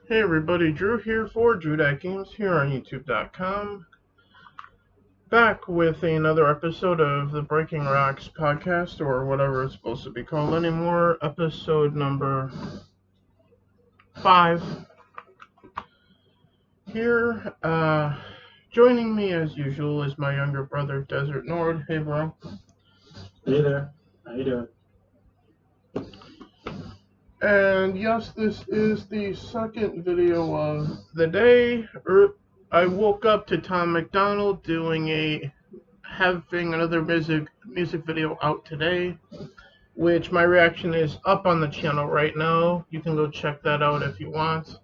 Hey everybody, Drew here for DrewDatGames here on YouTube.com. Back with another episode of the Breaking Rocks podcast, or whatever it's supposed to be called anymore. Episode number 5. Here, joining me as usual is my younger brother, Desert Nord. Hey bro. Hey there, how you doing? And yes, this is the second video of the day. I woke up to Tom McDonald having another music video out today, which my reaction is up on the channel right now. You can go check that out if you want.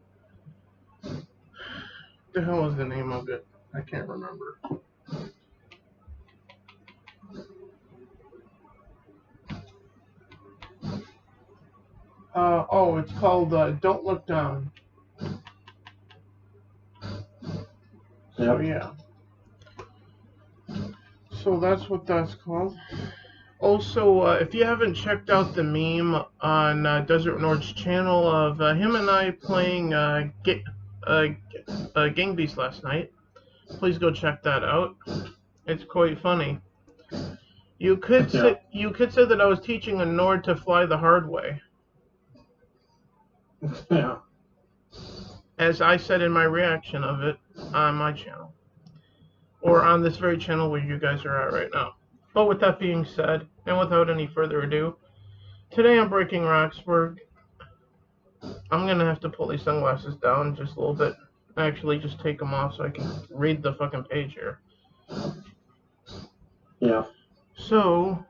The hell is the name of it? I can't remember. It's called Don't Look Down. So yeah. So that's what that's called. Also, if you haven't checked out the meme on Desert Nord's channel of him and I playing Gang Beast last night, please go check that out. It's quite funny. You could say that I was teaching a Nord to fly the hard way. Yeah. As I said in my reaction of it on my channel. Or on this very channel where you guys are at right now. But with that being said, and without any further ado, today on Breaking Rocks, I'm going to have to pull these sunglasses down just a little bit. Actually, just take them off so I can read the fucking page here. Yeah. So,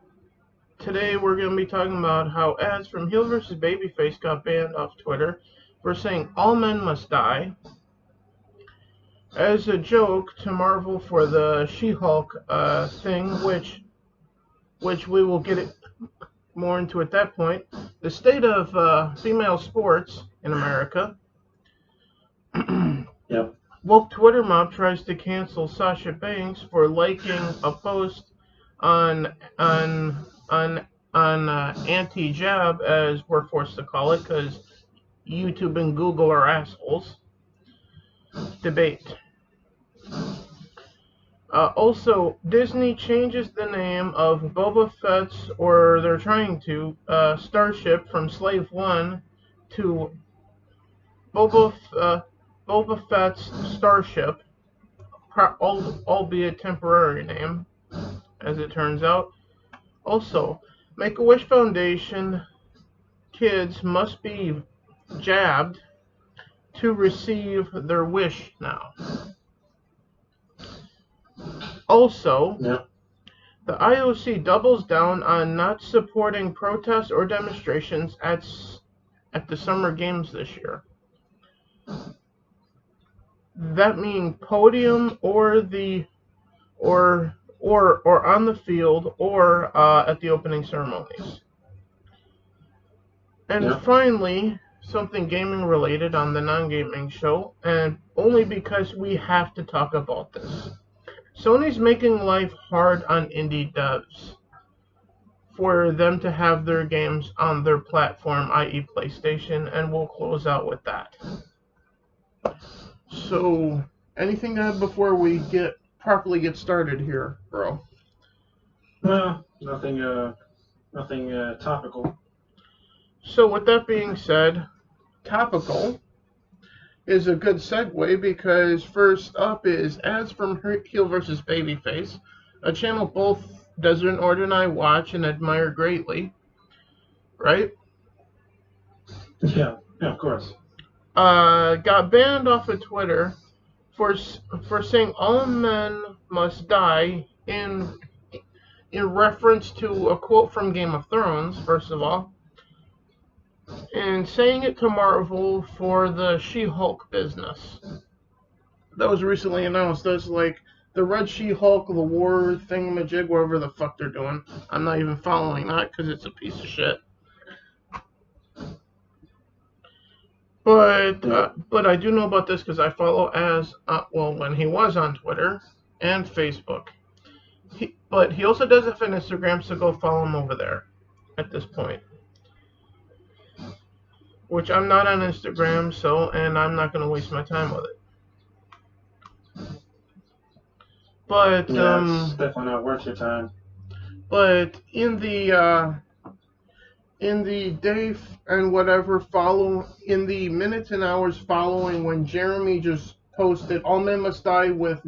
today we're going to be talking about how ads from Heel vs. Babyface got banned off Twitter for saying all men must die, as a joke to Marvel for the She-Hulk thing, which we will get more into at that point. The state of female sports in America. Yep. Woke Twitter mob tries to cancel Sasha Banks for liking a post on anti-jab, as we're forced to call it, because YouTube and Google are assholes. Debate. Also, Disney changes the name of Boba Fett's, or they're trying to, starship from Slave One to Boba Fett's starship, albeit temporary name, as it turns out. Also, Make-A-Wish Foundation kids must be jabbed to receive their wish now. Also, the IOC doubles down on not supporting protests or demonstrations at the Summer Games this year. That means podium or on the field or at the opening ceremonies. And finally, something gaming related on the non-gaming show, and only because we have to talk about this. Sony's making life hard on indie devs for them to have their games on their platform, i.e. PlayStation, and we'll close out with that. So, anything to add before we properly get started here, bro? No, nothing topical. So, with that being said, topical is a good segue, because first up is ads from Heel vs. Babyface, a channel both Desert Nord and I watch and admire greatly, right? Yeah, of course. Got banned off of Twitter for saying all men must die in reference to a quote from Game of Thrones, first of all, and saying it to Marvel for the She-Hulk business. That was recently announced. That's like the Red She-Hulk, the war thingamajig, whatever the fuck they're doing. I'm not even following that because it's a piece of shit. But I do know about this because I follow when he was on Twitter and Facebook. But he also does have an Instagram, so go follow him over there at this point. which I'm not on Instagram, and I'm not going to waste my time with it. But Yeah, it's definitely not worth your time. but in the day and whatever in the minutes and hours following, when Jeremy just posted "All Men Must Die" with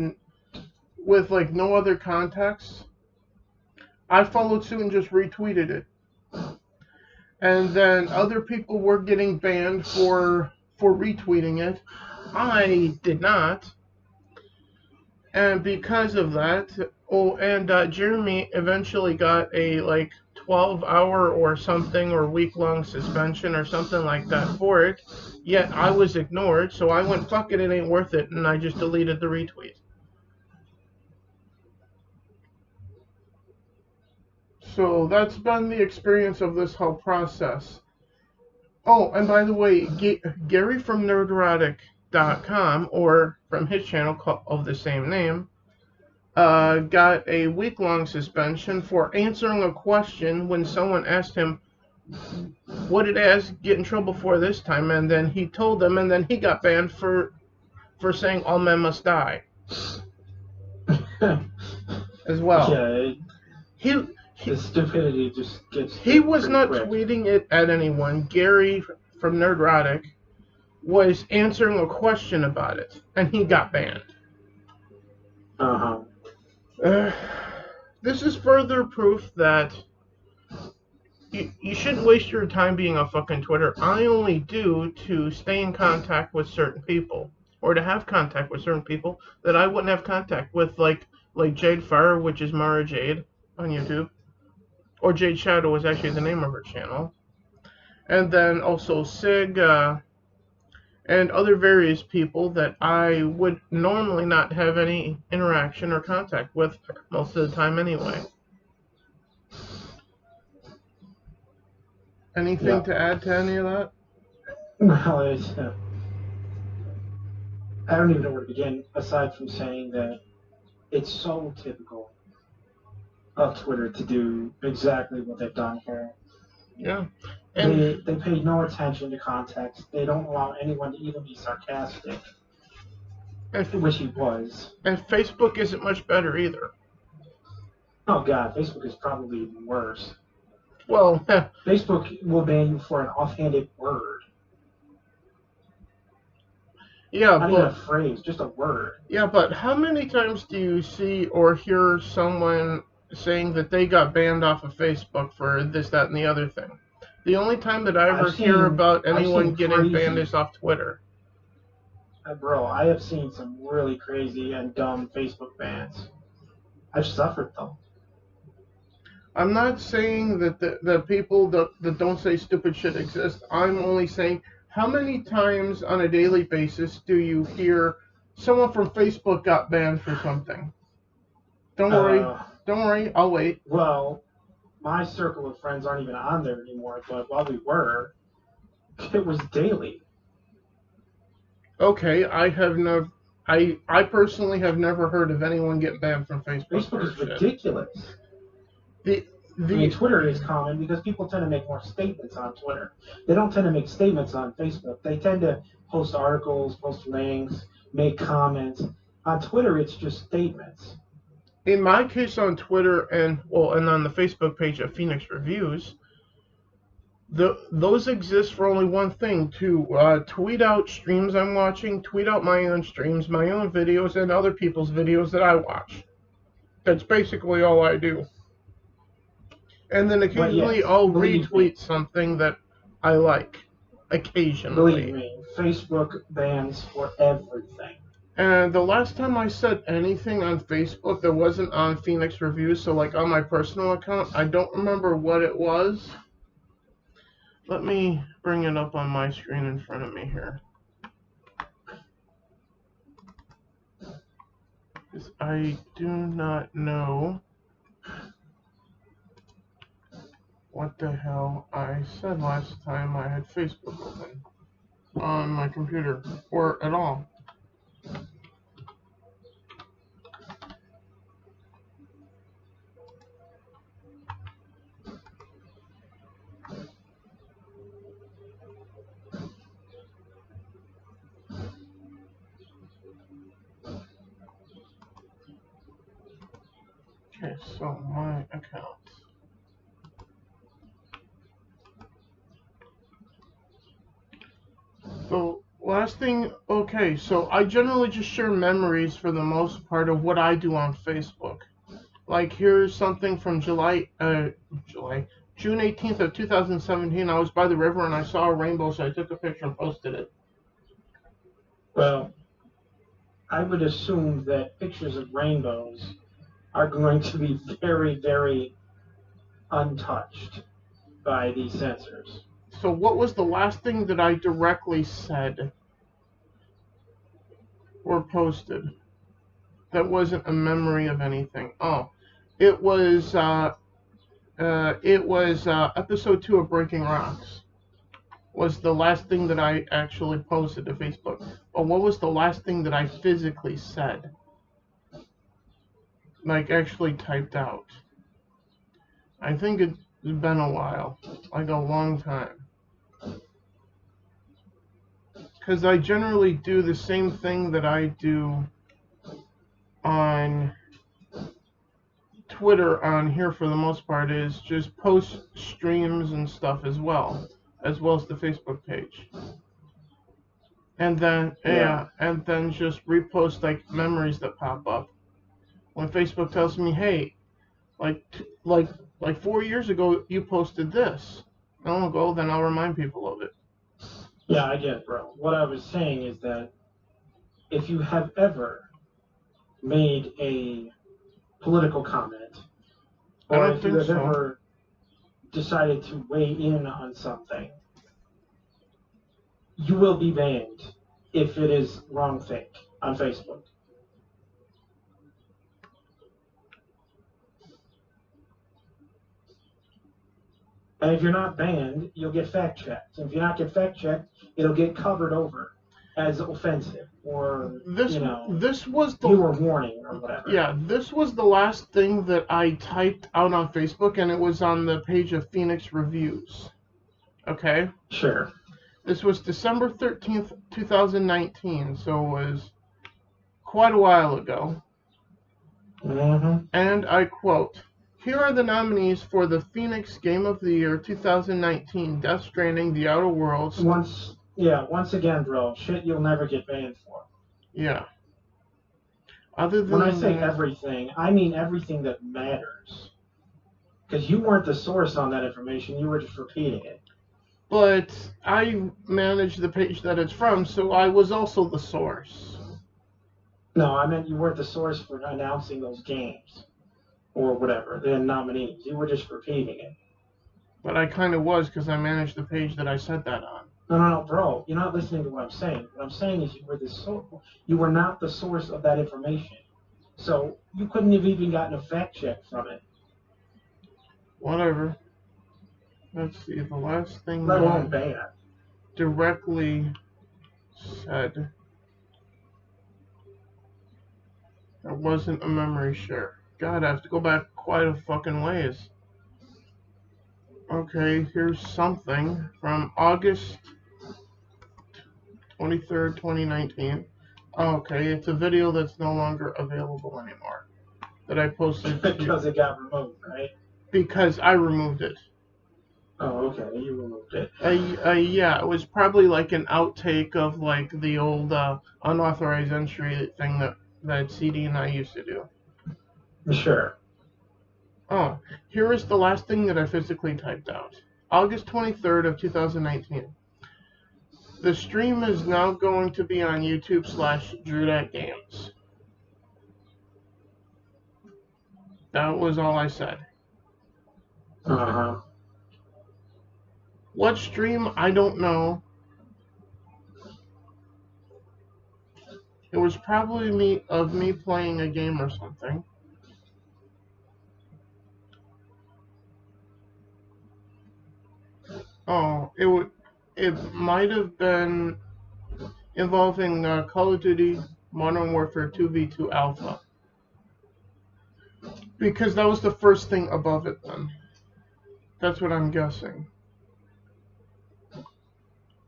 like no other context, I followed suit and just retweeted it. And then other people were getting banned for retweeting it. I did not. And because of that, Jeremy eventually got a like 12-hour or something or week-long suspension or something like that for it. Yet I was ignored, so I went, fuck it, it ain't worth it, and I just deleted the retweet. So that's been the experience of this whole process. Oh, and by the way, Gary from Nerderotic.com, or from his channel of the same name, got a week-long suspension for answering a question when someone asked him, what did As get in trouble for this time? And then he told them, and then he got banned for saying all men must die as well. Yeah, the stupidity just gets. He was not quick. tweeting it at anyone. Gary from Nerderotic was answering a question about it, and he got banned. This is further proof that you shouldn't waste your time being on fucking Twitter. I only do to stay in contact with certain people, or to have contact with certain people that I wouldn't have contact with, like Jade Fire, which is Mara Jade on YouTube, or Jade Shadow is actually the name of her channel, and then also Sig, and other various people that I would normally not have any interaction or contact with most of the time anyway. Anything to add to any of that? Well, I don't even know where to begin, aside from saying that it's so typical of Twitter to do exactly what they've done here. Yeah. And they pay no attention to context. They don't allow anyone to even be sarcastic, which he was. And Facebook isn't much better either. Oh god, Facebook is probably even worse. Well, Facebook will ban you for an offhanded word. Yeah, not even a phrase, just a word. Yeah, but how many times do you see or hear someone saying that they got banned off of Facebook for this, that, and the other thing? The only time that I ever hear about anyone getting banned is off Twitter. Bro, I have seen some really crazy and dumb Facebook bans. I've suffered them. I'm not saying that the people that don't say stupid shit exist. I'm only saying, how many times on a daily basis do you hear someone from Facebook got banned for something? Don't worry, I'll wait. Well, my circle of friends aren't even on there anymore, but while we were, it was daily. Okay, I personally have never heard of anyone get banned from Facebook. Facebook is ridiculous. I mean, Twitter is common because people tend to make more statements on Twitter. They don't tend to make statements on Facebook. They tend to post articles, post links, make comments. On Twitter, it's just statements. In my case on Twitter and on the Facebook page of Phoenix Reviews, those exist for only one thing: to tweet out streams I'm watching, tweet out my own streams, my own videos, and other people's videos that I watch. That's basically all I do. And then occasionally I'll retweet something that I like. Occasionally. Believe me, Facebook bans for everything. And the last time I said anything on Facebook that wasn't on Phoenix Reviews, so like on my personal account, I don't remember what it was. Let me bring it up on my screen in front of me here. Because I do not know what the hell I said last time I had Facebook open on my computer, or at all. So my account. So last thing, okay, so I generally just share memories for the most part of what I do on Facebook. Like here's something from June 18th of 2017. I was by the river and I saw a rainbow, so I took a picture and posted it. Well, I would assume that pictures of rainbows are going to be very, very untouched by these sensors. So what was the last thing that I directly said or posted that wasn't a memory of anything? Oh, it was episode 2 of Breaking Rocks. Was the last thing that I actually posted to Facebook. But what was the last thing that I physically said? Like actually typed out. I think it's been a while. Like a long time. Because I generally do the same thing that I do on Twitter on here for the most part, is just post streams and stuff as well as the Facebook page. And then and then just repost like memories that pop up. When Facebook tells me, hey, like 4 years ago you posted this. I'll go, then I'll remind people of it. Yeah, I get it, bro. What I was saying is that if you have ever made a political comment, or if you have ever decided to weigh in on something, you will be banned if it is wrong think on Facebook. And if you're not banned, you'll get fact checked. And if you're not get fact checked, it'll get covered over as offensive, or this was the you were warning or whatever. Yeah, this was the last thing that I typed out on Facebook, and it was on the page of Phoenix Reviews. Okay? Sure. This was December 13th, 2019, so it was quite a while ago. Mm-hmm. And I quote, "Here are the nominees for the Phoenix Game of the Year 2019, Death Stranding, The Outer Worlds." Once again, bro, shit you'll never get banned for. Yeah. Other than when I say everything, I mean everything that matters. Because you weren't the source on that information, you were just repeating it. But I managed the page that it's from, so I was also the source. No, I meant you weren't the source for announcing those games. Or whatever, the nominees. You were just repeating it. But I kind of was, because I managed the page that I said that on. No, bro. You're not listening to what I'm saying. What I'm saying is you were not the source of that information. So you couldn't have even gotten a fact check from it. Whatever. Let's see, the last thing let alone ban. Directly said that wasn't a memory share. God, I have to go back quite a fucking ways. Okay, here's something from August 23rd, 2019. Okay, it's a video that's no longer available anymore. That I posted. Because it got removed, right? Because I removed it. Oh, okay, you removed it. Yeah, it was probably like an outtake of like the old unauthorized entry thing that CD and I used to do. Sure. Oh, here is the last thing that I physically typed out. August 23rd of 2019. The stream is now going to be on YouTube/DrewDatGames. That was all I said. Uh-huh. What stream? I don't know. It was probably me playing a game or something. Oh, it might have been involving Call of Duty Modern Warfare 2v2 Alpha. Because that was the first thing above it then. That's what I'm guessing.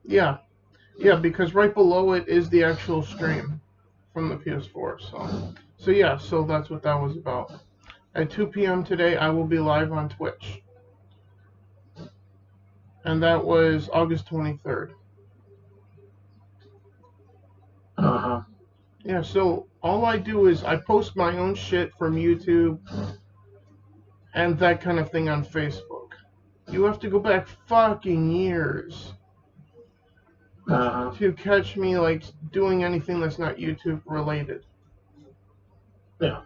Yeah, because right below it is the actual stream from the PS4. So yeah, so that's what that was about. At 2 p.m. today, I will be live on Twitch. And that was August 23rd. Uh-huh. Yeah, so all I do is I post my own shit from YouTube and that kind of thing on Facebook. You have to go back fucking years to catch me like doing anything that's not YouTube related. Yeah.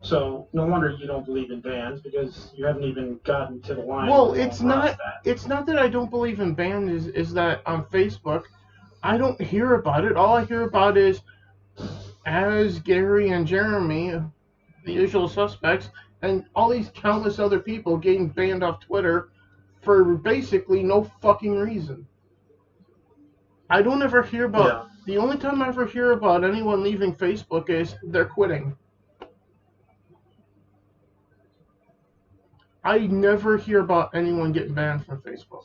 So no wonder you don't believe in bans, because you haven't even gotten to the line. Well, it's not that I don't believe in bans, is that on Facebook I don't hear about it. All I hear about is as Gary and Jeremy, the usual suspects, and all these countless other people getting banned off Twitter for basically no fucking reason. I don't ever hear about... Yeah. The only time I ever hear about anyone leaving Facebook is they're quitting. I never hear about anyone getting banned from Facebook.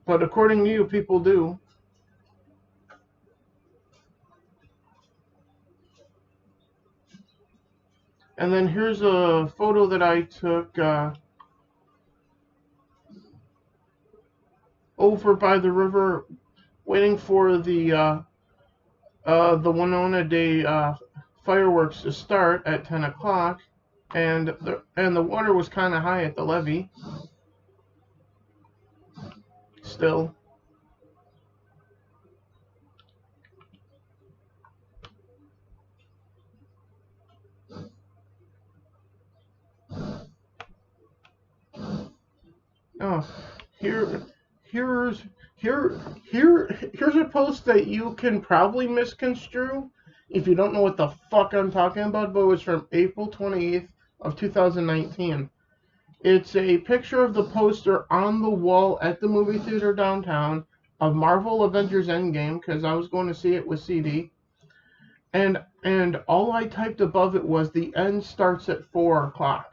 But according to you, people do. And then here's a photo that I took over by the river, waiting for the Winona Day fireworks to start at 10 o'clock, and the water was kind of high at the levee. Still. Oh, here's a post that you can probably misconstrue if you don't know what the fuck I'm talking about, but it was from April 28th of 2019. It's a picture of the poster on the wall at the movie theater downtown of Marvel Avengers Endgame, because I was going to see it with CD. And all I typed above it was the end starts at 4 o'clock.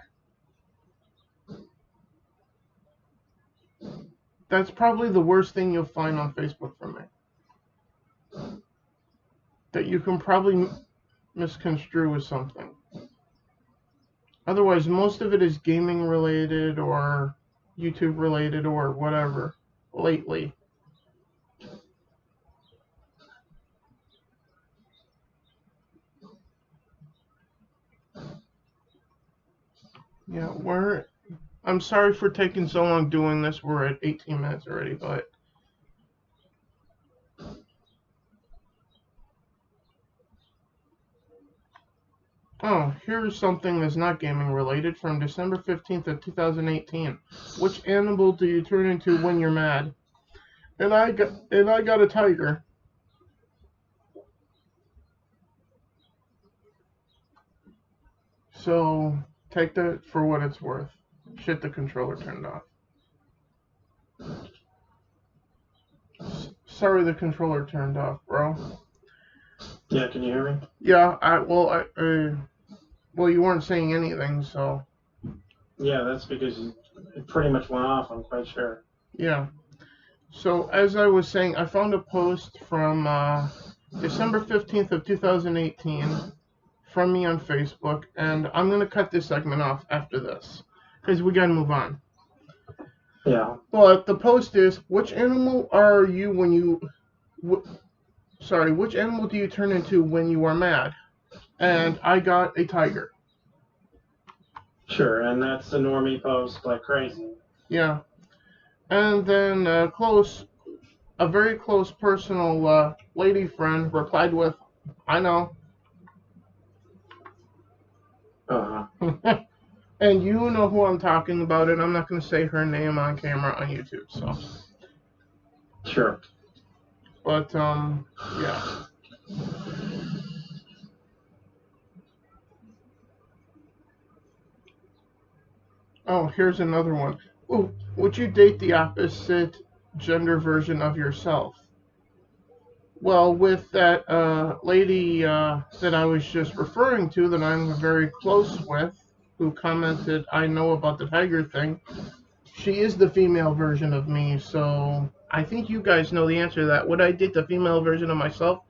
That's probably the worst thing you'll find on Facebook from me. That you can probably misconstrue as something. Otherwise, most of it is gaming related or YouTube related or whatever lately. Yeah, I'm sorry for taking so long doing this. We're at 18 minutes already, but... Oh, here's something that's not gaming related from December 15th of 2018. Which animal do you turn into when you're mad? And I got a tiger. So, take that for what it's worth. Shit, the controller turned off. Sorry, the controller turned off, bro. Yeah, can you hear me? Yeah, well, you weren't saying anything, so... Yeah, that's because it pretty much went off, I'm quite sure. Yeah. So, as I was saying, I found a post from December 15th of 2018 from me on Facebook, and I'm going to cut this segment off after this, because we got to move on. Yeah. But the post is, which animal are you when you... which animal do you turn into when you are mad? And I got a tiger. Sure, and that's the normie post like crazy. Yeah. And then a very close personal lady friend replied with, I know. Uh-huh. And you know who I'm talking about, and I'm not going to say her name on camera on YouTube, so. Sure. But, yeah. Oh, here's another one. Ooh, would you date the opposite gender version of yourself? Well, with that lady that I was just referring to, that I'm very close with, who commented, I know about the tiger thing, she is the female version of me, so I think you guys know the answer to that. Would I date the female version of myself?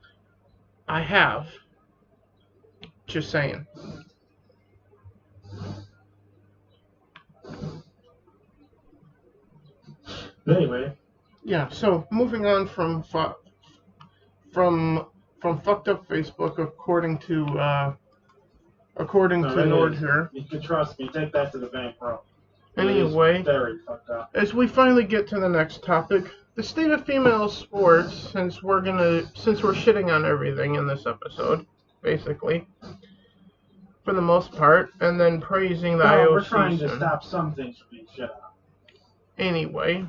I have. Just saying. Anyway. Yeah. So moving on from fucked up Facebook, according to Nord here. You can trust me. Take that to the bank, bro. Anyway, very fucked up. As we finally get to the next topic, the state of female sports, since we're shitting on everything in this episode, basically, for the most part, and then praising the IOC. We're trying to stop some things from being shit on. Anyway,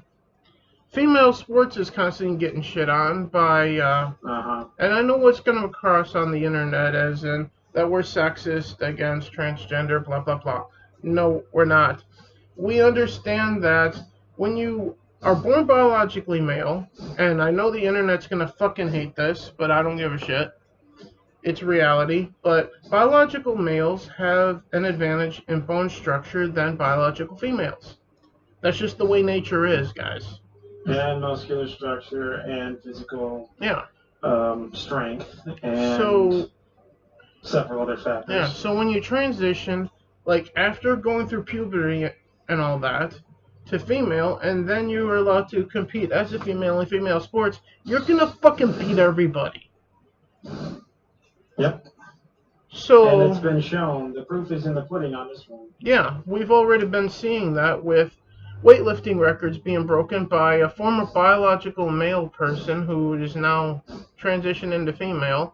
female sports is constantly getting shit on by, and I know what's going to cross on the internet as in that we're sexist against transgender, blah, blah, blah. No, we're not. We understand that when you are born biologically male, and I know the internet's going to fucking hate this, but I don't give a shit. It's reality. But biological males have an advantage in bone structure than biological females. That's just the way nature is, guys. And muscular structure and physical strength and several other factors. Yeah, so when you transition, like after going through puberty and all that, to female, and then you are allowed to compete as a female in female sports, you're gonna fucking beat everybody. Yep. So, and it's been shown. The proof is in the pudding on this one. Yeah, we've already been seeing that with weightlifting records being broken by a former biological male person who is now transitioned into female,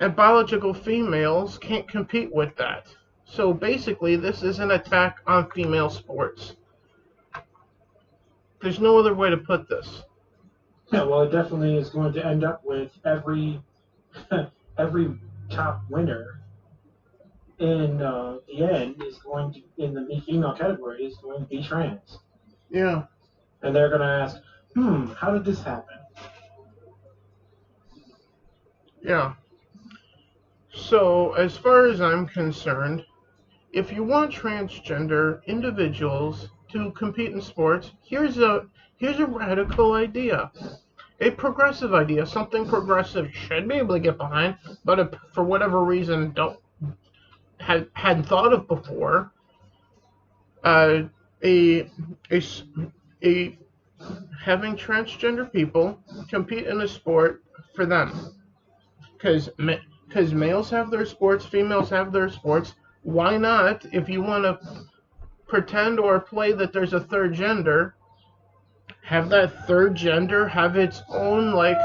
and biological females can't compete with that. So basically, this is an attack on female sports. There's no other way to put this. Yeah, well, it definitely is going to end up with every top winner in the end is going to, in the female category, is going to be trans. Yeah. And they're going to ask, how did this happen? Yeah. So, as far as I'm concerned, if you want transgender individuals to compete in sports, here's a radical idea. A progressive idea, something progressive should be able to get behind, but if for whatever reason hadn't thought of before, having transgender people compete in a sport for them, because males have their sports, females have their sports. Why not, if you want to pretend or play that there's a third gender, have that third gender have its own, like,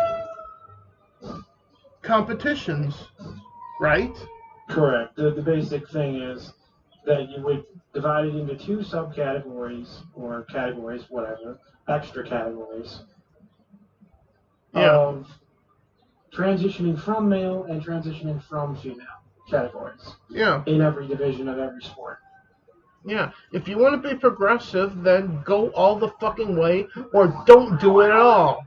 competitions, right? Correct. The basic thing is that you would divide it into two subcategories, or categories, whatever, extra categories, of transitioning from male and transitioning from female categories. Yeah. In every division of every sport. Yeah, if you want to be progressive, then go all the fucking way, or don't do it at all.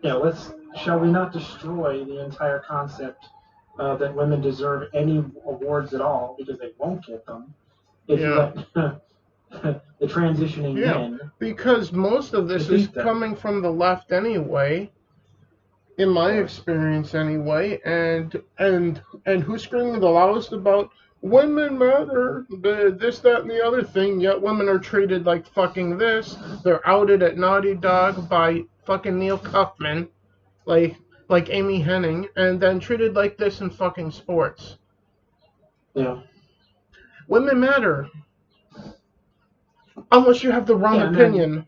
Yeah, shall we not destroy the entire concept that women deserve any awards at all, because they won't get them, if you let the transitioning men. Because most of this is coming from the left anyway, in my experience anyway, and who's screaming the loudest about women matter, this, that, and the other thing, yet women are treated like fucking this. They're outed at Naughty Dog by fucking Neil Kaufman, like Amy Hennig, and then treated like this in fucking sports. Yeah. Women matter. Unless you have the wrong opinion.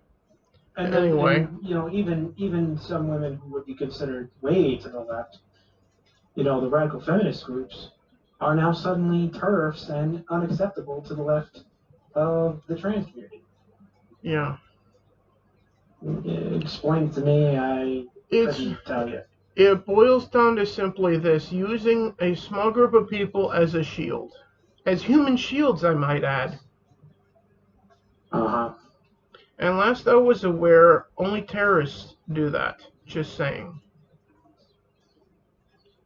And anyway. Even some women who would be considered way to the left, the radical feminist groups, are now suddenly TERFs and unacceptable to the left of the trans community. Yeah. Explain to me, I couldn't tell you. It boils down to simply this: using a small group of people as a shield. As human shields, I might add. Uh-huh. And last I was aware, only terrorists do that. Just saying.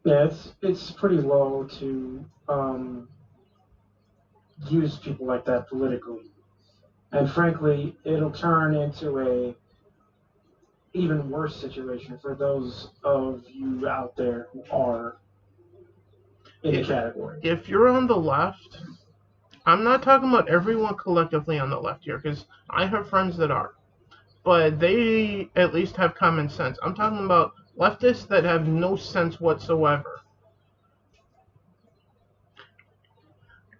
Yeah, it's pretty low to use people like that politically. And frankly, it'll turn into even worse situation for those of you out there who are in the category. If you're on the left, I'm not talking about everyone collectively on the left here, because I have friends that are, but they at least have common sense. I'm talking about leftists that have no sense whatsoever.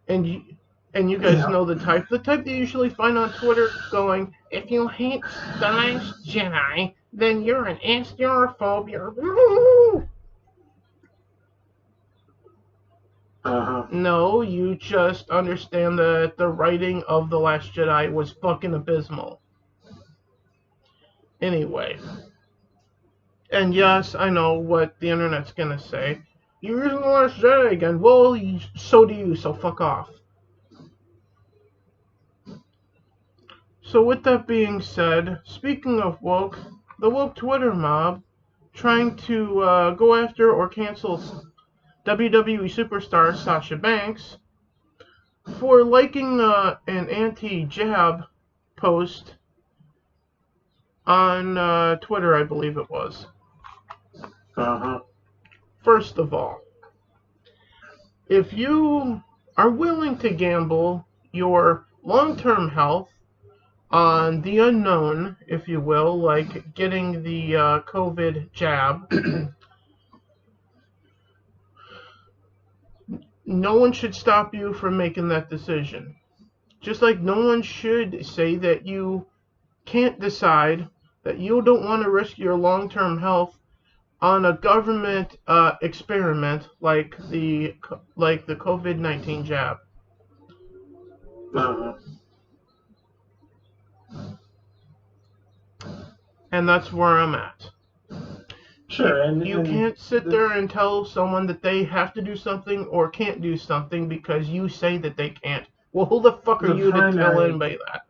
And you guys know the type that you usually find on Twitter going, if you hate The Last Jedi, then you're an astrophobe. No, you just understand that the writing of The Last Jedi was fucking abysmal. Anyway. And yes, I know what the internet's gonna say. You're using The Last Jedi again. Well, so do you, so fuck off. So with that being said, speaking of woke, the woke Twitter mob trying to go after or cancel WWE superstar Sasha Banks for liking an anti-jab post on Twitter, I believe it was. First of all, if you are willing to gamble your long-term health on the unknown, if you will, like getting the COVID jab, no one should stop you from making that decision. Just like no one should say that you can't decide that you don't want to risk your long-term health on a government experiment like the COVID-19 jab. And that's where I'm at. Sure, you can't sit there and tell someone that they have to do something or can't do something because you say that they can't. Well, who the fuck are you to tell anybody that?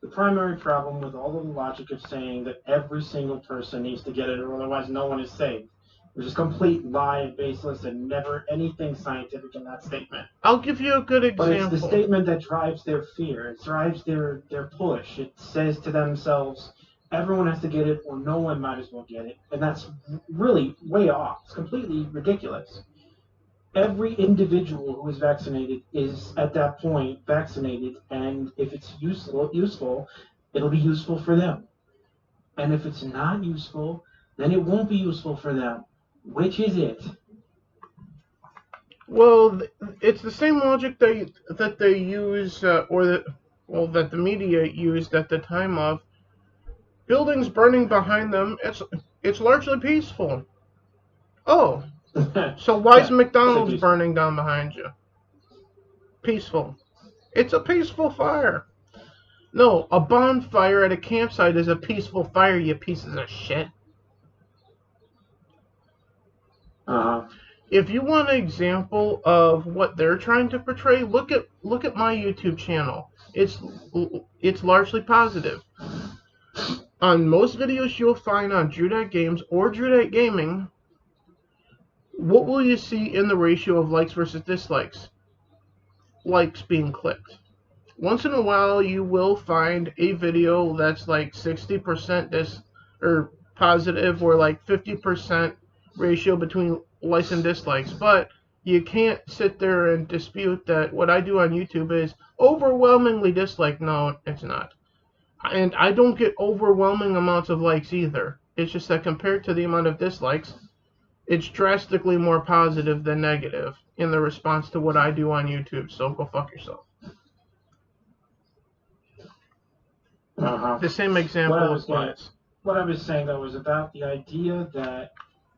The primary problem with all of the logic of saying that every single person needs to get it or otherwise no one is safe, which is complete lie and baseless and never anything scientific in that statement. I'll give you a good example. But it's the statement that drives their fear. It drives their push. It says to themselves, everyone has to get it or no one might as well get it. And that's really way off. It's completely ridiculous. Every individual who is vaccinated is at that point vaccinated, and if it's useful, it'll be useful for them. And if it's not useful, then it won't be useful for them. Which is it? Well, it's the same logic that they use, that the media used at the time of buildings burning behind them. It's largely peaceful. Oh, so why is McDonald's burning down behind you? Peaceful. It's a peaceful fire. No, a bonfire at a campsite is a peaceful fire, you pieces of shit. If you want an example of what they're trying to portray, look at my YouTube channel. It's largely positive. On most videos you'll find on Drudite Games or Drudite Gaming, what will you see in the ratio of likes versus dislikes? Likes being clicked. Once in a while you will find a video that's like 60% positive or like 50% ratio between likes and dislikes, but you can't sit there and dispute that what I do on YouTube is overwhelmingly disliked. No, it's not. And I don't get overwhelming amounts of likes either. It's just that compared to the amount of dislikes, it's drastically more positive than negative in the response to what I do on YouTube, so go fuck yourself. The same example applies. What I was saying, though, was about the idea that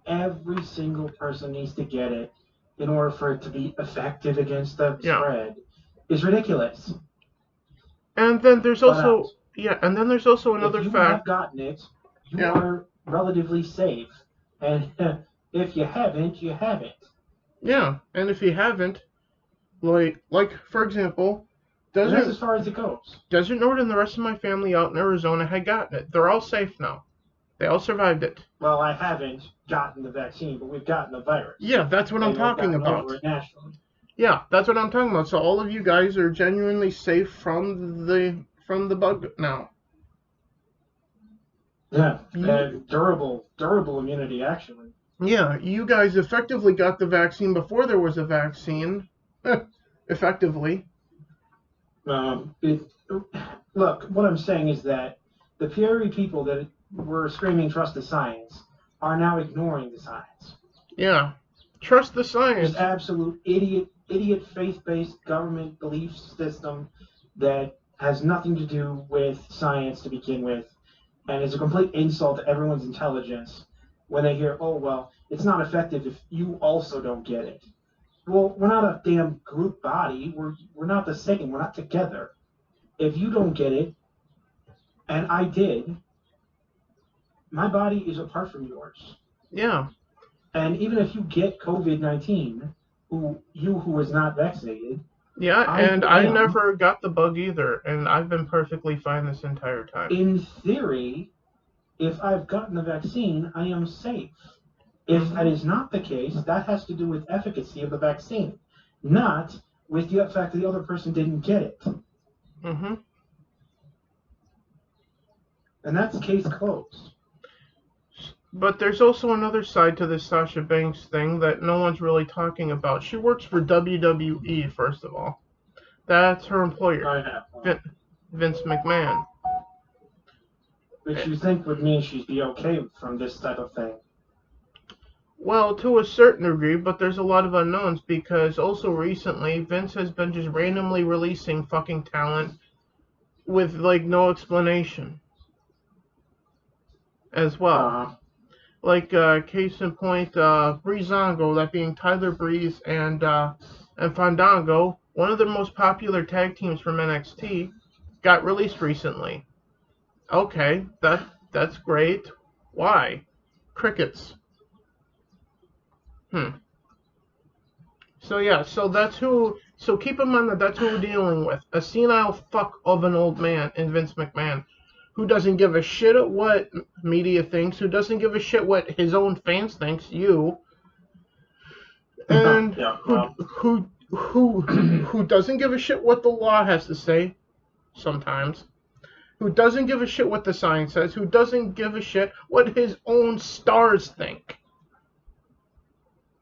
every single person needs to get it in order for it to be effective against the spread is ridiculous. And then there's also another fact. If you have gotten it, you are relatively safe. And if you haven't, you haven't. Yeah, and if you haven't, like for example, that's as far as it goes. Desert Nord and the rest of my family out in Arizona had gotten it. They're all safe now. They all survived it. Well, I haven't gotten the vaccine, but we've gotten the virus. Yeah, that's what I'm talking about. Over it nationally. Yeah, that's what I'm talking about. So all of you guys are genuinely safe from the bug now. Yeah, You, durable immunity, actually. yeah, you guys effectively got the vaccine before there was a vaccine. Effectively. It, look, what I'm saying is that the PRE people that were screaming trust the science are now ignoring the science. Yeah. Trust the Just science. absolute idiot faith-based government belief system that has nothing to do with science to begin with, and is a complete insult to everyone's intelligence when they hear, oh, well, it's not effective if you also don't get it. Well, we're not a damn group body. We're not the same. We're not together. If you don't get it, and I did, my body is apart from yours. Yeah. And even if you get COVID-19, who was not vaccinated, Yeah, I and who I am, never got the bug either, and I've been perfectly fine this entire time. in theory, if I've gotten the vaccine, I am safe. If that is not the case, that has to do with efficacy of the vaccine, not with the fact that the other person didn't get it. Mm-hmm. And that's case closed. But there's also another side to this Sasha Banks thing that no one's really talking about. She works for WWE, first of all. That's her employer, I have Vince McMahon. which you think would mean she'd be okay from this type of thing. Well, to a certain degree, but there's a lot of unknowns because also recently Vince has been just randomly releasing fucking talent with like no explanation as well. Uh, Like case in point, Breezango, that being Tyler Breeze and Fandango, one of the most popular tag teams from NXT, got released recently. Okay, that's great. Why? Crickets. Hmm. So yeah, so that's who. So keep in mind that that's who we're dealing with. A senile fuck of an old man in Vince McMahon, who doesn't give a shit at what media thinks, who doesn't give a shit what his own fans thinks, you, and yeah, who well, who who who doesn't give a shit what the law has to say sometimes, who doesn't give a shit what the science says, who doesn't give a shit what his own stars think.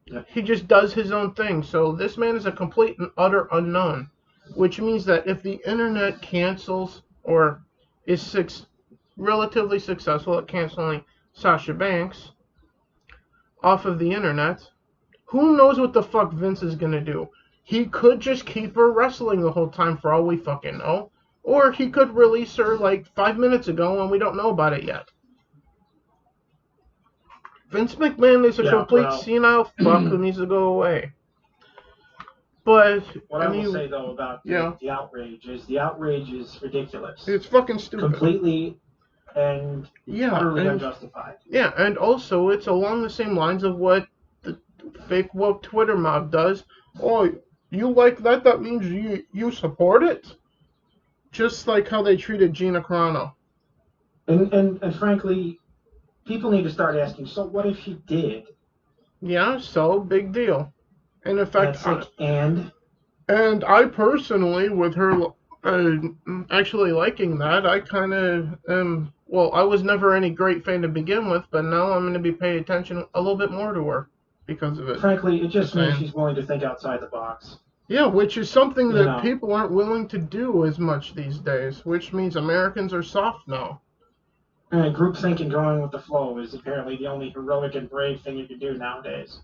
yeah. He just does his own thing. So this man is a complete and utter unknown, which means that if the internet cancels or is relatively successful at canceling Sasha Banks off of the internet, who knows what the fuck Vince is gonna do? He could just keep her wrestling the whole time for all we fucking know. Or he could release her like 5 minutes ago and we don't know about it yet. Vince McMahon is a Yeah, complete well, senile fuck who needs to go away. But, what I will say, though, about yeah, the outrage is ridiculous. it's fucking stupid. Completely and utterly unjustified. Yeah, and also it's along the same lines of what the fake woke Twitter mob does. Oh, you like that? That means you support it? Just like how they treated Gina Carano. And frankly, people need to start asking, so what if she did? Yeah, so big deal. And in fact, and I personally, with her actually liking that, I kind of well, I was never any great fan to begin with, but now I'm going to be paying attention a little bit more to her because of it. Frankly, it just means she's willing to think outside the box. Yeah, which is something that people aren't willing to do as much these days, which means Americans are soft now. And groupthink and going with the flow is apparently the only heroic and brave thing you can do nowadays.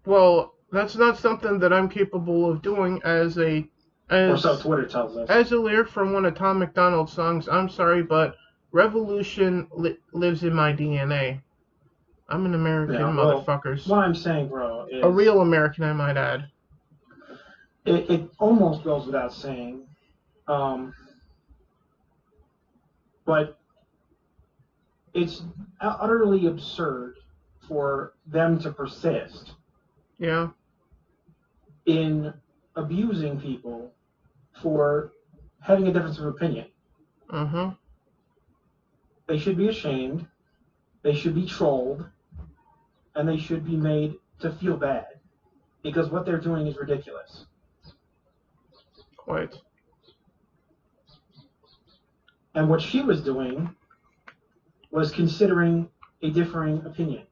Well, that's not something that I'm capable of doing or so Twitter tells us. As a lyric from one of Tom McDonald's songs, I'm sorry, but revolution lives in my DNA. I'm an American, motherfuckers. What I'm saying, bro, is... A real American, I might add. It almost goes without saying, but it's utterly absurd for them to persist in abusing people for having a difference of opinion. They should be ashamed, they should be trolled, and they should be made to feel bad, because what they're doing is ridiculous. Quite. And what she was doing was considering a differing opinion.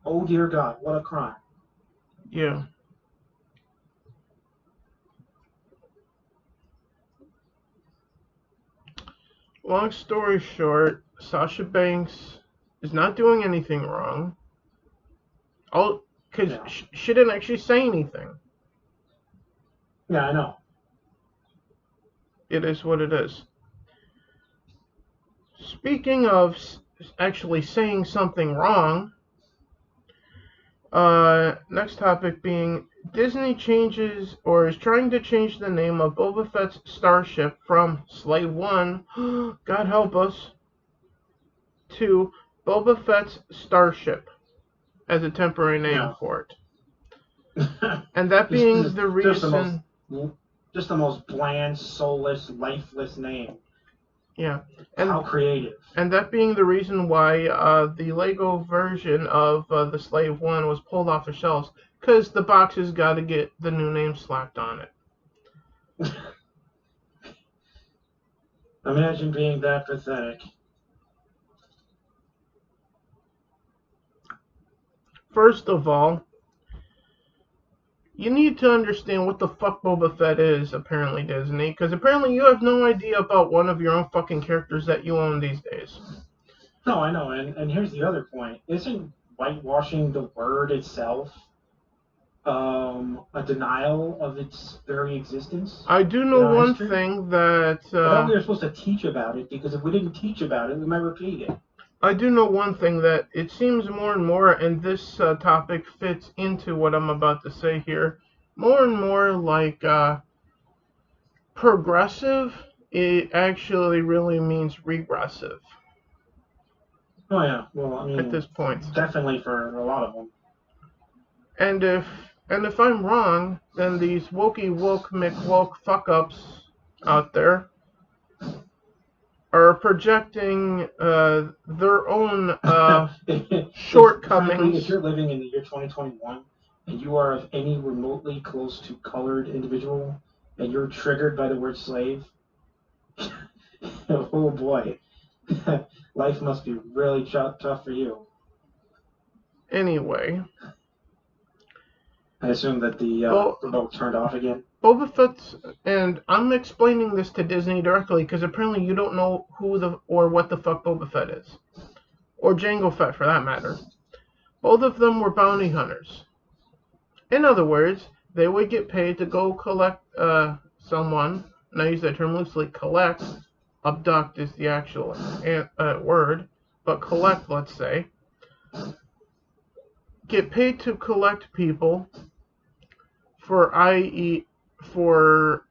Oh dear God, what a crime. Yeah. Long story short, Sasha Banks is not doing anything wrong. Because Yeah. she didn't actually say anything. Yeah, I know. It is what it is. Speaking of actually saying something wrong, next topic being Disney changes or is trying to change the name of Boba Fett's starship from Slave One, God help us, to Boba Fett's starship as a temporary name Yeah. for it. And that being the reason. Just the most bland, soulless, lifeless name. Yeah. How creative. And that being the reason why the Lego version of the Slave One was pulled off the shelves, because the box has got to get the new name slapped on it. Imagine being that pathetic. First of all, you need to understand what the fuck Boba Fett is, apparently, Disney, because apparently you have no idea about one of your own fucking characters that you own these days. No, I know, and here's the other point. Isn't whitewashing the word itself a denial of its very existence? I do know one history? Thing that... I thought we were supposed to teach about it, because if we didn't teach about it, we might repeat it. I do know one thing that it seems more and more, and this topic fits into what I'm about to say here, more and more like progressive, it actually really means regressive. Oh yeah, well, I mean, at this point, definitely for a lot of them. And if I'm wrong, then these wokey woke McWoke fuck ups out there are projecting their own shortcomings. Frankly, if you're living in the year 2021 and you are of any remotely close to colored individual and you're triggered by the word slave, oh boy, life must be really tough for you. Anyway. I assume that the remote turned off again. Boba Fett's, and I'm explaining this to Disney directly because apparently you don't know who or what the fuck Boba Fett is. Or Jango Fett for that matter. Both of them were bounty hunters. In other words, they would get paid to go collect someone, and I use that term loosely, collect, abduct is the actual word, but collect, let's say. Get paid to collect people for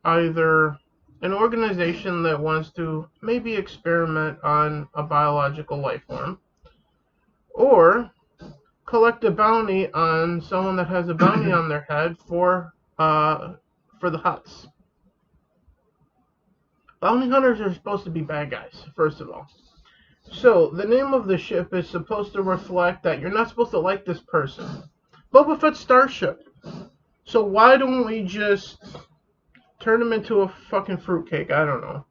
either an organization that wants to maybe experiment on a biological life form, or collect a bounty on someone that has a bounty on their head for the Hutts. Bounty hunters are supposed to be bad guys, first of all. So, the name of the ship is supposed to reflect that you're not supposed to like this person. Boba Fett's starship. So why don't we just turn him into a fucking fruitcake? I don't know.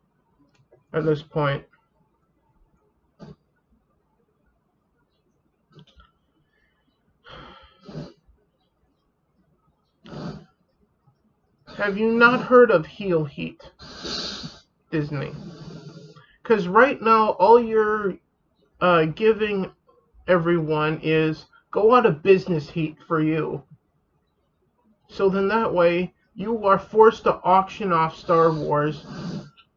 At this point. Have you not heard of heel heat, Disney? Because right now, all you're giving everyone is go out of business heat for you. So then that way, you are forced to auction off Star Wars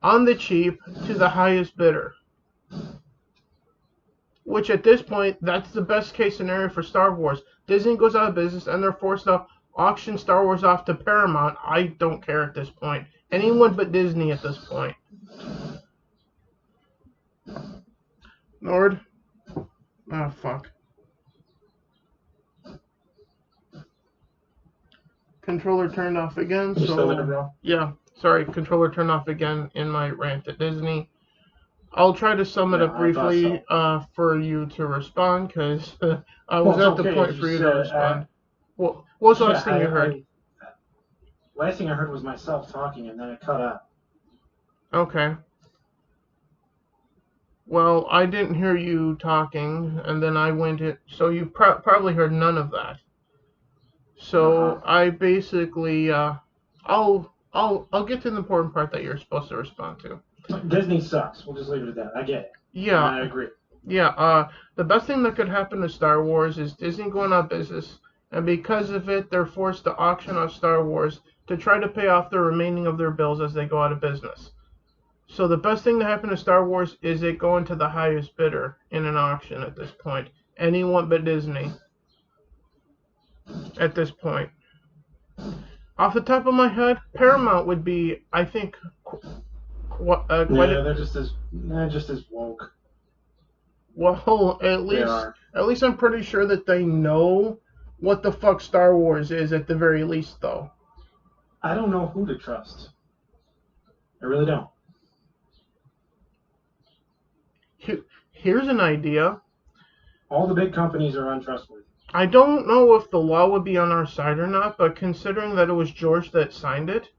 on the cheap to the highest bidder. Which at this point, that's the best case scenario for Star Wars. Disney goes out of business and they're forced to auction Star Wars off to Paramount. I don't care at this point. Anyone but Disney at this point. Lord? Oh, fuck. Controller turned off again, so... Yeah, sorry, controller turned off again in my rant at Disney. I'll try to sum it up briefly for you to respond, because I was at the point for you to respond. What was the last thing you heard? Last thing I heard was myself talking, and then it cut out. Okay. Well, I didn't hear you talking, and then I went in, so you probably heard none of that. So I basically, I'll get to the important part that you're supposed to respond to. Disney sucks. We'll just leave it at that. I get it. Yeah. And I agree. Yeah. The best thing that could happen to Star Wars is Disney going out of business, and because of it, they're forced to auction off Star Wars to try to pay off the remaining of their bills as they go out of business. So the best thing to happen to Star Wars is it going to the highest bidder in an auction at this point. Anyone but Disney. At this point. Off the top of my head, Paramount would be, I think, they're just as woke. Well, at least I'm pretty sure that they know what the fuck Star Wars is at the very least, though. I don't know who to trust. I really don't. Here's an idea. All the big companies are untrustworthy. I don't know if the law would be on our side or not, but considering that it was George that signed it,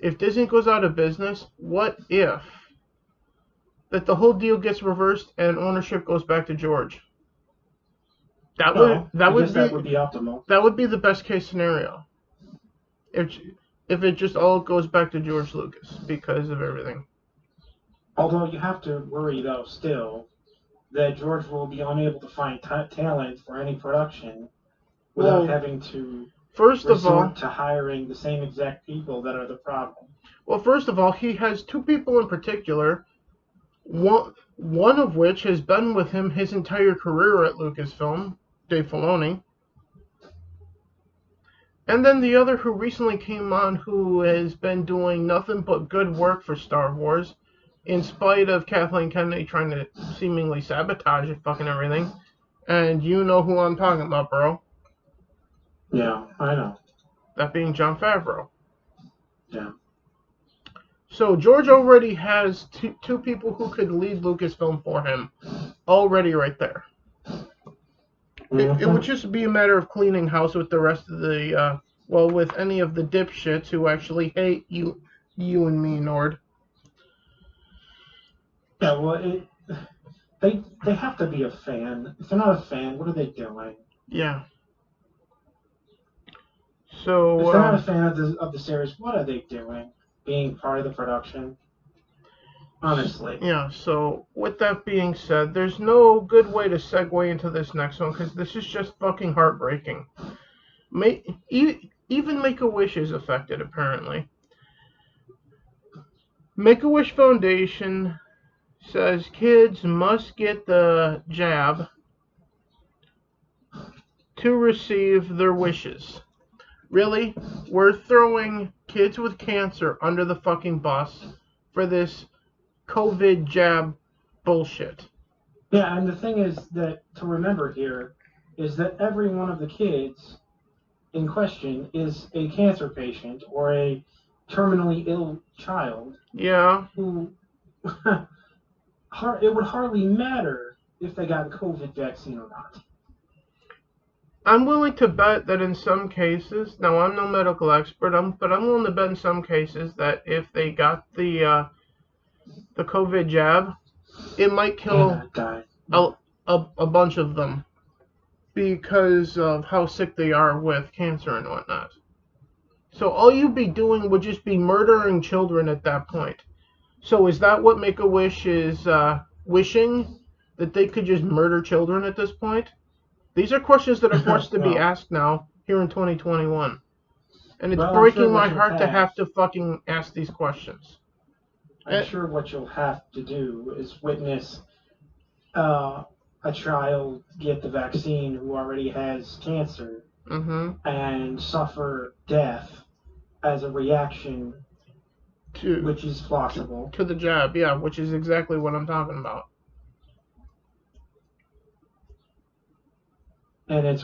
if Disney goes out of business, what if that the whole deal gets reversed and ownership goes back to George? That would be optimal. That would be the best case scenario. If it just all goes back to George Lucas because of everything. Although you have to worry, though, still, that George will be unable to find talent for any production without having to resort to hiring the same exact people that are the problem. Well, first of all, he has two people in particular, one of which has been with him his entire career at Lucasfilm, Dave Filoni. And then the other who recently came on who has been doing nothing but good work for Star Wars, in spite of Kathleen Kennedy trying to seemingly sabotage it, fucking everything. And you know who I'm talking about, bro. Yeah, I know. That being Jon Favreau. Yeah. So George already has two people who could lead Lucasfilm for him already right there. Mm-hmm. It would just be a matter of cleaning house with the rest of the, with any of the dipshits who actually hate you and me, Nord. Yeah, well, they have to be a fan. If they're not a fan, what are they doing? Yeah. So if they're not a fan of the series, what are they doing? Being part of the production? Honestly. Yeah. So with that being said, there's no good way to segue into this next one because this is just fucking heartbreaking. Even Make-A-Wish is affected apparently. Make-A-Wish Foundation says kids must get the jab to receive their wishes. Really? We're throwing kids with cancer under the fucking bus for this COVID jab bullshit. Yeah, and the thing is that to remember here is that every one of the kids in question is a cancer patient or a terminally ill child. Yeah. Who it would hardly matter if they got a COVID vaccine or not. I'm willing to bet that in some cases, now I'm no medical expert, but I'm willing to bet in some cases that if they got the COVID jab, it might kill a bunch of them because of how sick they are with cancer and whatnot. So all you'd be doing would just be murdering children at that point. So is that what Make-A-Wish is wishing? That they could just murder children at this point? These are questions that are forced to be asked now, here in 2021. And it's breaking my heart to have to fucking ask these questions. I'm sure what you'll have to do is witness a child get the vaccine who already has cancer and suffer death as a reaction, which is plausible. To the jab, yeah, which is exactly what I'm talking about. And it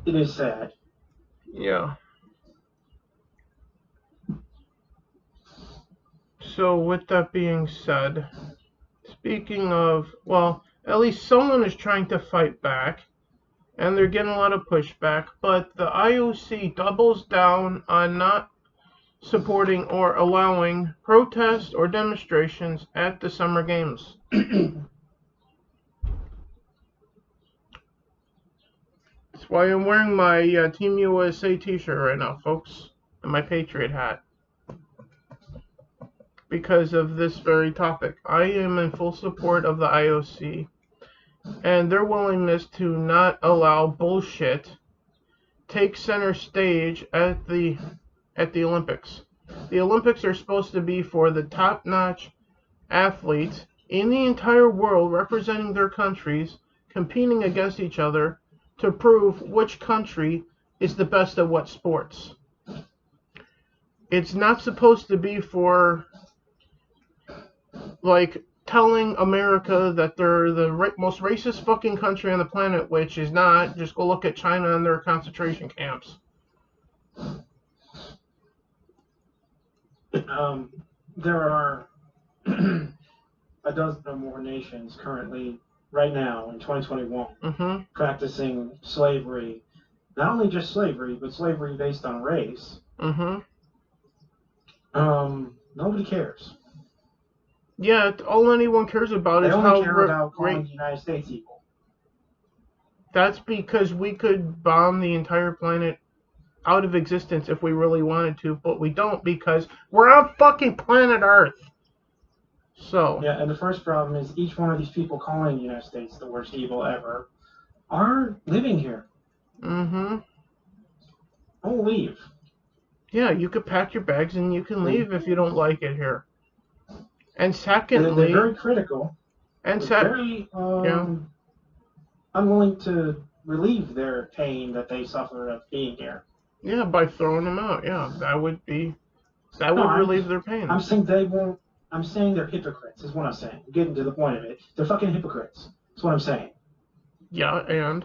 is sad. Yeah. So with that being said, speaking of, at least someone is trying to fight back, and they're getting a lot of pushback, but the IOC doubles down on not supporting or allowing protests or demonstrations at the Summer Games. That's why I'm wearing my Team USA t-shirt right now, folks, and my Patriot hat. Because of this very topic. I am in full support of the IOC and their willingness to not allow bullshit take center stage at the Olympics. The Olympics are supposed to be for the top-notch athletes in the entire world representing their countries, competing against each other to prove which country is the best at what sports. It's not supposed to be for, like, telling America that they're the most racist fucking country on the planet, which is not. Just go look at China and their concentration camps. There are a dozen or more nations currently, right now, in 2021, practicing slavery. Not only just slavery, but slavery based on race. Nobody cares. Yeah, all anyone cares about is how... They only care about calling the United States evil. That's because we could bomb the entire planet out of existence if we really wanted to, but we don't because we're on fucking planet Earth. So... Yeah, and the first problem is each one of these people calling the United States the worst evil ever are living here. Don't leave. Yeah, you could pack your bags and you can leave if you don't like it here. And secondly, they're very critical. And very unwilling to relieve their pain that they suffer of being here. Yeah, by throwing them out. Yeah, that would relieve their pain. I'm saying they won't. I'm saying they're hypocrites. Is what I'm saying. I'm getting to the point of it. They're fucking hypocrites. That's what I'm saying. Yeah, and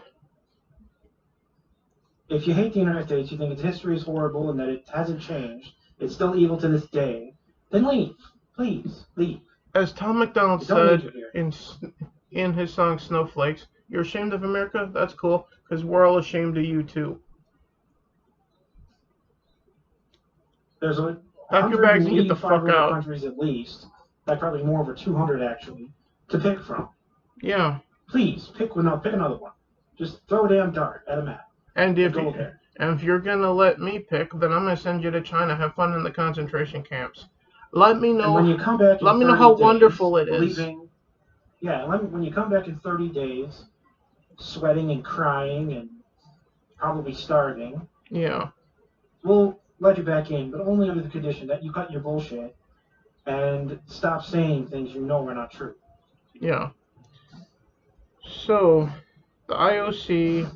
if you hate the United States, you think its history is horrible and that it hasn't changed, it's still evil to this day, then leave. Please, leave. As Tom MacDonald said in his song Snowflakes, you're ashamed of America? That's cool, because we're all ashamed of you too. There's pack your bags and get the fuck out. Countries at least, like probably more over 200 actually, to pick from. Yeah. Please, pick another one. Just throw a damn dart at a map. And if you're gonna let me pick, then I'm gonna send you to China. Have fun in the concentration camps. Let me know. And when you come back, let me know how wonderful it is. When you come back in 30 days, sweating and crying and probably starving. Yeah. We'll let you back in, but only under the condition that you cut your bullshit and stop saying things you know are not true. Yeah. So, the IOC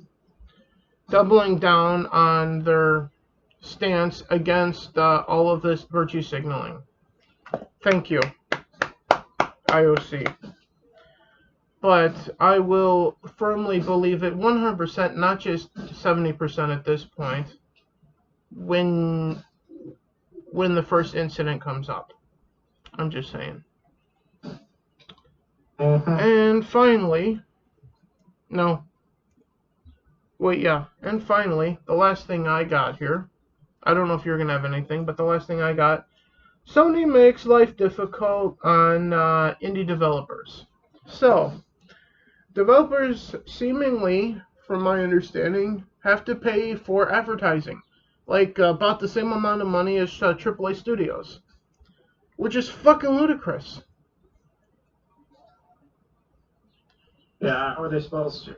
doubling down on their stance against all of this virtue signaling. Thank you, IOC. But I will firmly believe it 100%, not just 70% at this point, when the first incident comes up. I'm just saying. And finally, and finally, the last thing I got here, I don't know if you're going to have anything, but the last thing I got, Sony makes life difficult on indie developers. So, developers seemingly, from my understanding, have to pay for advertising, like about the same amount of money as AAA studios, which is fucking ludicrous. Yeah, how are they supposed to?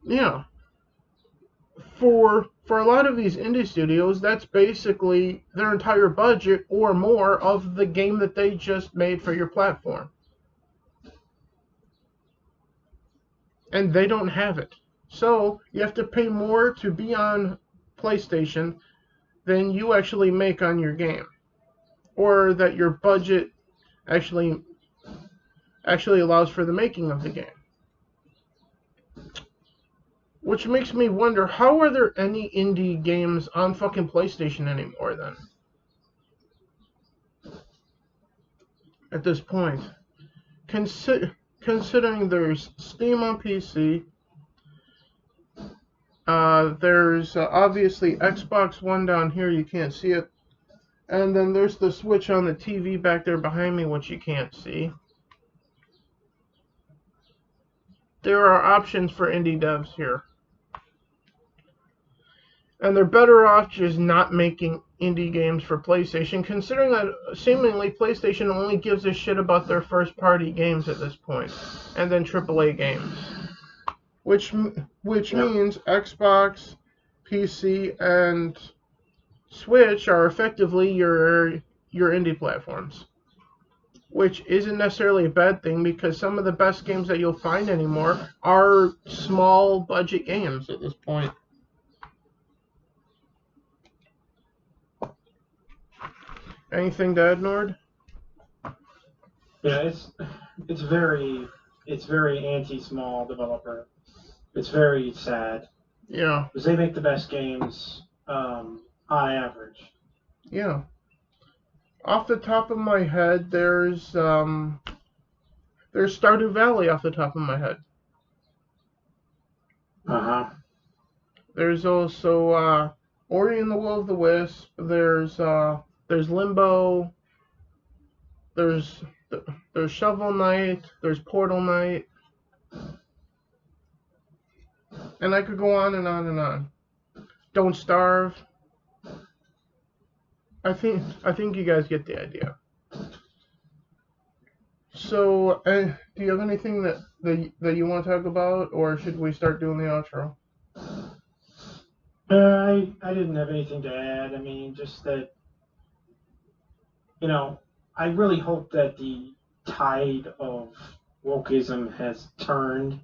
Yeah. For a lot of these indie studios, that's basically their entire budget or more of the game that they just made for your platform. And they don't have it. So, you have to pay more to be on PlayStation than you actually make on your game. Or that your budget actually allows for the making of the game. Which makes me wonder, how are there any indie games on fucking PlayStation anymore then? At this point. Considering there's Steam on PC, there's obviously Xbox One down here, you can't see it. And then there's the switch on the TV back there behind me, which you can't see. There are options for indie devs here. And they're better off just not making indie games for PlayStation, considering that seemingly PlayStation only gives a shit about their first-party games at this point, and then AAA games. Which means Xbox, PC, and Switch are effectively your indie platforms. Which isn't necessarily a bad thing, because some of the best games that you'll find anymore are small budget games at this point. Anything to add, Nord? Yeah, it's very anti-small developer. It's very sad. Yeah. Because they make the best games on average. Yeah. Off the top of my head, there's Stardew Valley off the top of my head. Uh-huh. There's also Ori and the Will of the Wisp. There's Limbo. There's Shovel Knight. There's Portal Knight. And I could go on and on and on. Don't Starve. I think you guys get the idea. So, do you have anything that you want to talk about, or should we start doing the outro? I didn't have anything to add. I mean, just that, I really hope that the tide of wokeism has turned,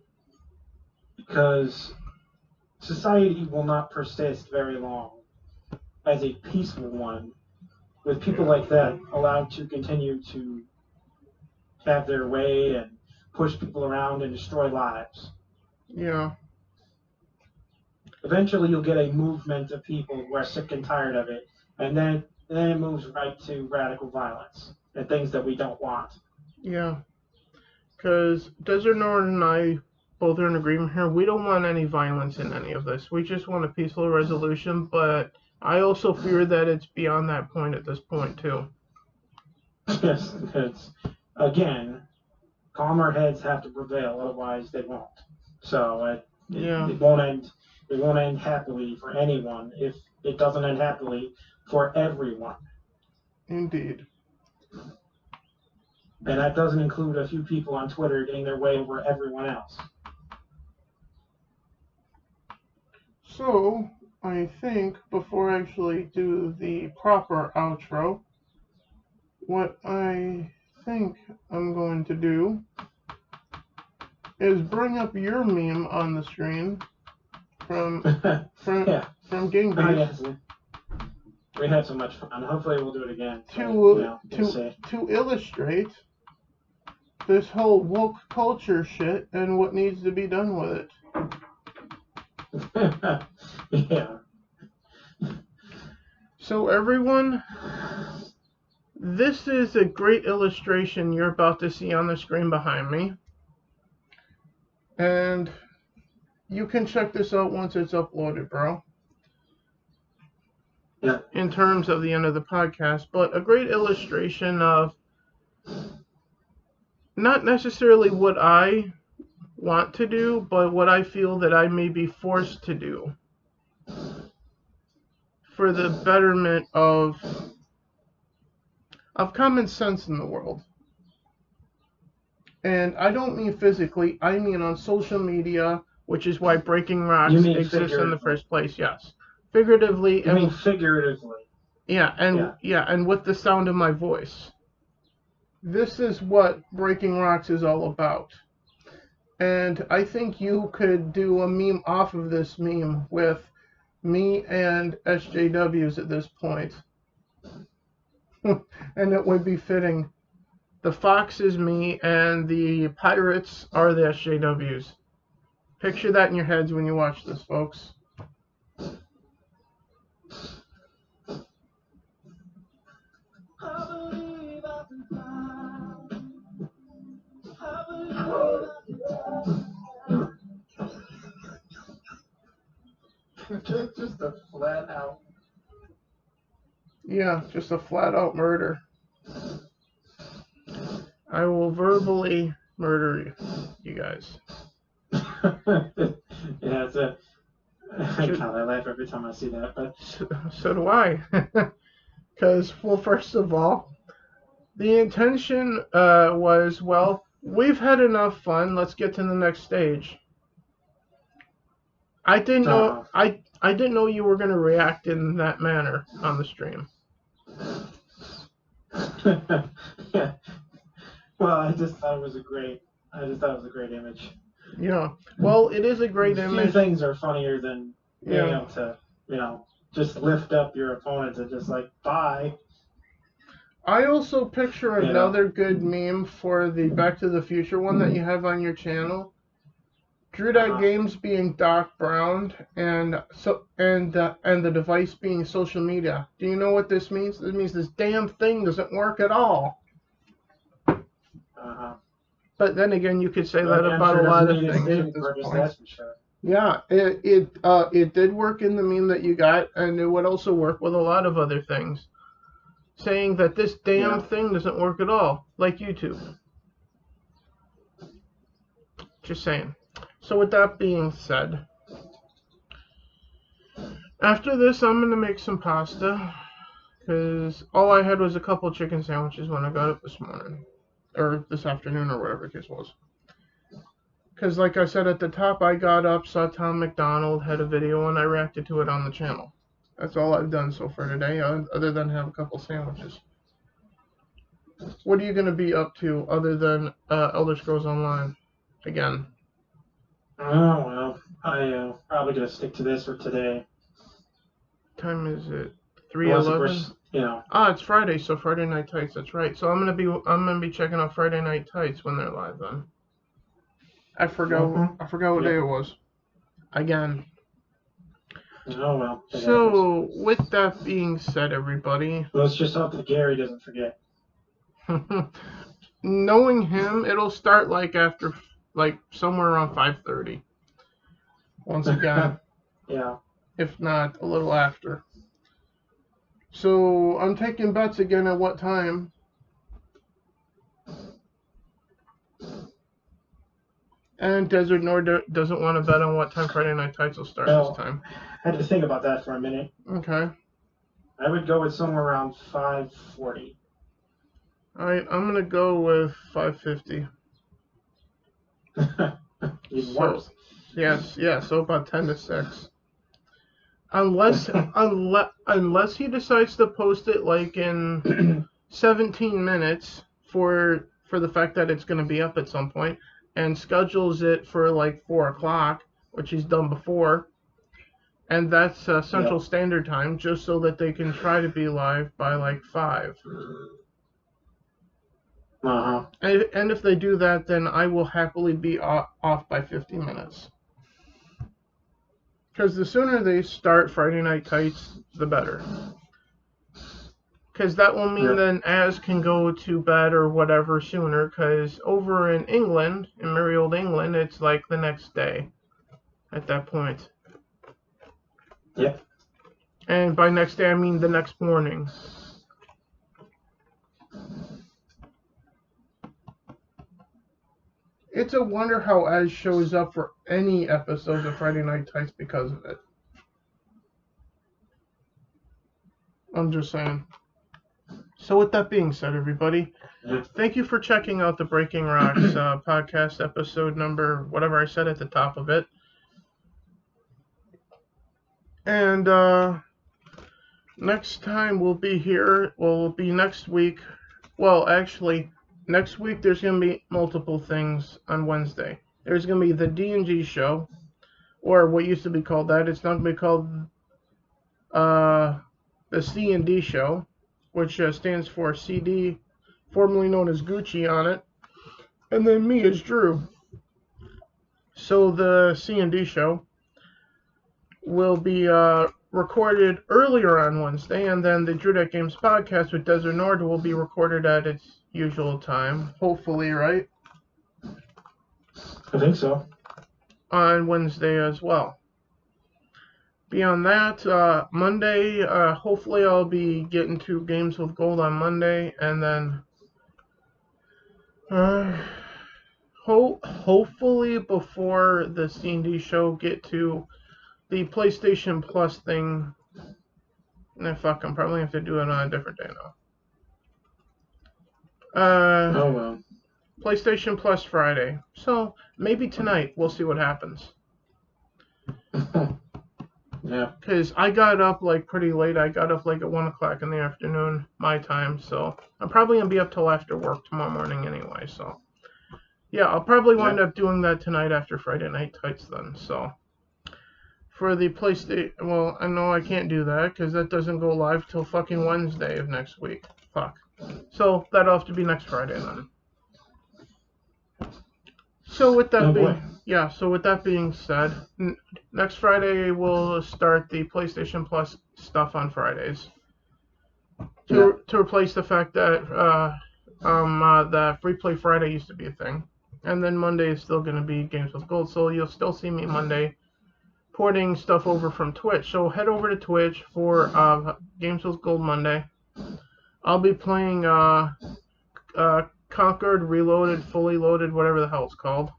because society will not persist very long as a peaceful one with people like that allowed to continue to have their way and push people around and destroy lives. Yeah. Eventually you'll get a movement of people who are sick and tired of it, and then it moves right to radical violence and things that we don't want. Yeah. Because Desert Nord and I both are in agreement here. We don't want any violence in any of this. We just want a peaceful resolution, but I also fear that it's beyond that point at this point, too. Yes, because, again, calmer heads have to prevail, otherwise they won't. So it won't end happily for anyone if it doesn't end happily for everyone. Indeed. And that doesn't include a few people on Twitter getting their way over everyone else. So, I think before I actually do the proper outro, what I think I'm going to do is bring up your meme on the screen from Gang Beast. Yes. We had so much fun. Hopefully we'll do it again. To illustrate this whole woke culture shit and what needs to be done with it. Yeah. So everyone, this is a great illustration you're about to see on the screen behind me. And you can check this out once it's uploaded, bro. Yeah. In terms of the end of the podcast, but a great illustration of not necessarily what I want to do, but what I feel that I may be forced to do for the betterment of common sense in the world. And I don't mean physically, I mean on social media, which is why Breaking Rocks exists in the first place, yes. Figuratively. I mean figuratively. Yeah, and with the sound of my voice. This is what Breaking Rocks is all about. And I think you could do a meme off of this meme with me and SJWs at this point. And it would be fitting. The fox is me and the pirates are the SJWs. Picture that in your heads when you watch this, folks. Just a flat out. Yeah, just a flat out murder. I will verbally murder you guys. Yeah, it's a. God, I laugh every time I see that. But so do I. Because, well, first of all, the intention was, well, we've had enough fun. Let's get to the next stage. I didn't know. I didn't know you were going to react in that manner on the stream. Yeah. Well, I just thought it was a great. I just thought it was a great image. Yeah. Well, it is a great image. Few things are funnier than being able to, just lift up your opponent and just like bye. I also picture another good meme for the Back to the Future one that you have on your channel. Drew Games being Doc Brown and the device being social media. Do you know what this means? This means this damn thing doesn't work at all. But then again, you could say that about a lot of things at this point. That's for sure. Yeah, it did work in the meme that you got, and it would also work with a lot of other things. Saying that this damn thing doesn't work at all, like YouTube. Just saying. So with that being said, after this I'm going to make some pasta, because all I had was a couple chicken sandwiches when I got up this morning, or this afternoon, or whatever the case was. Because like I said at the top, I got up, saw Tom McDonald, had a video, and I reacted to it on the channel. That's all I've done so far today, other than have a couple sandwiches. What are you going to be up to other than Elder Scrolls Online again? Oh, well, I'm probably going to stick to this for today. Time is it? 3:11? It's Friday, so Friday Night Tights, that's right. So I'm gonna be checking out Friday Night Tights when they're live then. I forgot what day it was. Again. Oh, well. So, with that being said, everybody. Let's just hope that Gary doesn't forget. Knowing him, it'll start after somewhere around 5:30. Once again. Yeah. If not, a little after. So, I'm taking bets again at what time. And Desert Nord doesn't want to bet on what time Friday Night Tights will start this time. I had to think about that for a minute. Okay. I would go with somewhere around 5:40. Alright, I'm going to go with 5:50. Even worse. Yes, so about 10 to 6. Unless he decides to post it in 17 minutes for the fact that it's going to be up at some point, and schedules it for 4 o'clock, which he's done before, and that's Central Standard Time, just so that they can try to be live by 5. And if they do that, then I will happily be off by 50 minutes. Because the sooner they start Friday Night Tights, the better. Because that will mean then Az can go to bed or whatever sooner, because over in England, in merry old England, it's the next day at that point. Yep. And by next day, I mean the next morning. It's a wonder how Az shows up for any episodes of Friday Night Tights because of it. I'm just saying. So with that being said, everybody, thank you for checking out the Breaking Rocks podcast episode number, whatever I said at the top of it. And next time we'll be here, we'll be next week. Well, actually, next week there's going to be multiple things on Wednesday. There's going to be the D&G show, or what used to be called that. It's not going to be called the C&D show, which stands for CD, formerly known as Gucci on it, and then me as Drew. So the C&D show will be recorded earlier on Wednesday, and then the Drew Games podcast with Desert Nord will be recorded at its usual time, hopefully, right? I think so. On Wednesday as well. beyond that, Monday, hopefully I'll be getting to Games with Gold on Monday, and then hopefully before the C&D show get to the PlayStation Plus thing. Nah, fuck, I'm probably have to do it on a different day now. Oh well. PlayStation Plus Friday. So maybe tonight we'll see what happens. Yeah. Because I got up like pretty late. I got up like at 1 o'clock in the afternoon, my time. So I'm probably going to be up till after work tomorrow morning anyway. So yeah, I'll probably wind up doing that tonight after Friday Night Tights then. So for the PlayStation, well, I know I can't do that because that doesn't go live till fucking Wednesday of next week. Fuck. So that'll have to be next Friday then. So with that so with that being said, next Friday we'll start the PlayStation Plus stuff on Fridays to replace the fact that the Free Play Friday used to be a thing, and then Monday is still going to be Games with Gold. So you'll still see me Monday porting stuff over from Twitch. So head over to Twitch for Games with Gold Monday. I'll be playing Conquered, Reloaded, Fully Loaded, whatever the hell it's called.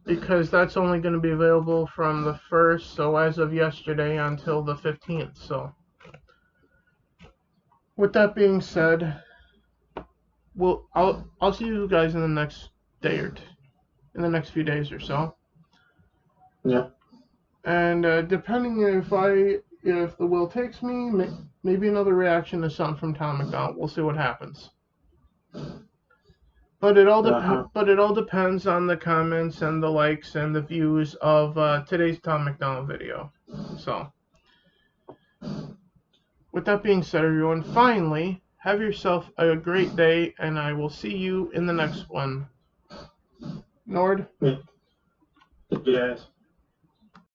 Because that's only going to be available from the 1st, so as of yesterday, until the 15th. So, with that being said, I'll see you guys in the next day or in the next few days or so. Yeah. And depending if the will takes me, maybe another reaction to something from Tom McDonald. We'll see what happens. But it all depends on the comments and the likes and the views of today's Tom McDonald video. So, with that being said, everyone, finally, have yourself a great day, and I will see you in the next one. Nord? Yes.